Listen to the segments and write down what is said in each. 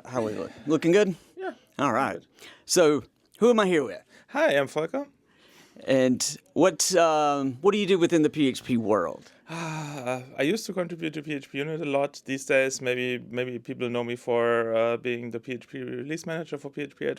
How we look? Looking good? Yeah. All right. So, who am I here with? Hi, I'm Volker. And what do you do within the PHP world? I used to contribute to PHP Unit a lot. These days, maybe people know me for being the PHP release manager for PHP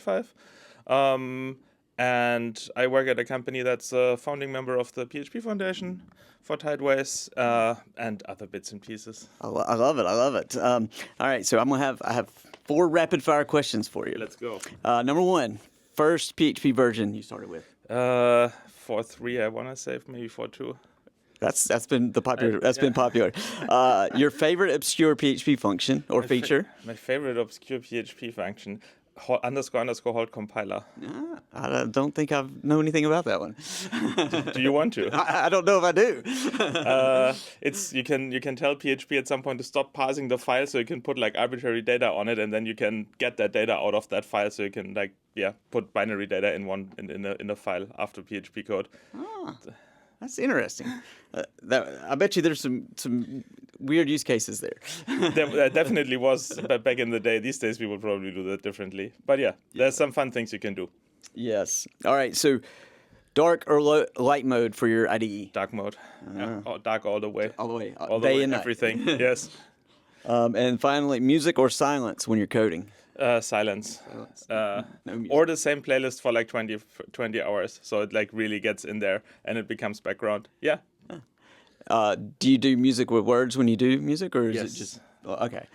8.5. And I work at a company that's a founding member of the PHP Foundation for Tideways and other bits and pieces. I love it. I love it. All right. So I have 4 rapid fire questions for you. Let's go. Number 1, first PHP version you started with. 4.3, I want to say, maybe 4.2. That's been the popular. That's been popular. Your favorite obscure PHP function or feature? My favorite obscure PHP function. __ hold compiler. I don't think I know anything about that one. Do you want to? I don't know if I do. It's you can tell PHP at some point to stop parsing the file, so you can put like arbitrary data on it, and then you can get that data out of that file, so you can put binary data in a file after PHP code. That's interesting. I bet you there's some weird use cases there. There definitely was back in the day. These days we would probably do that differently. But yeah, there's some fun things you can do. Yes. All right. So, dark or light mode for your IDE? Dark mode. Dark all the way. All the way. All the Day way, and night. everything. Yes. And finally, music or silence when you're coding? Silence. No music. Or the same playlist for like 20 hours, so it like really gets in there and it becomes background. Yeah. Do you do music with words when you do music, or is Yes. it just okay?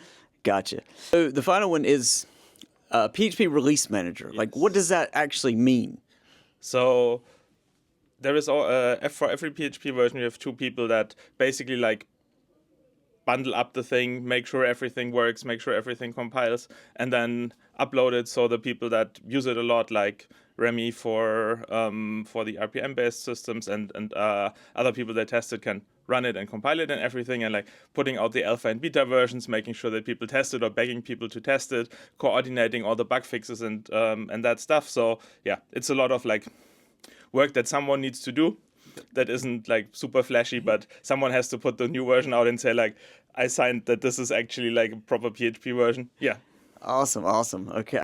Gotcha. So the final one is PHP Release Manager. Like, what does that actually mean? So there is for every PHP version you have 2 people that basically like bundle up the thing, make sure everything works, make sure everything compiles, and then upload it so the people that use it a lot, like Remy for the RPM-based systems and other people that test it, can run it and compile it and everything, and like putting out the alpha and beta versions, making sure that people test it or begging people to test it, coordinating all the bug fixes and that stuff. So yeah, it's a lot of like work that someone needs to do. That isn't like super flashy, but someone has to put the new version out and say like, I signed that this is actually like a proper PHP version. Yeah. Awesome. Okay.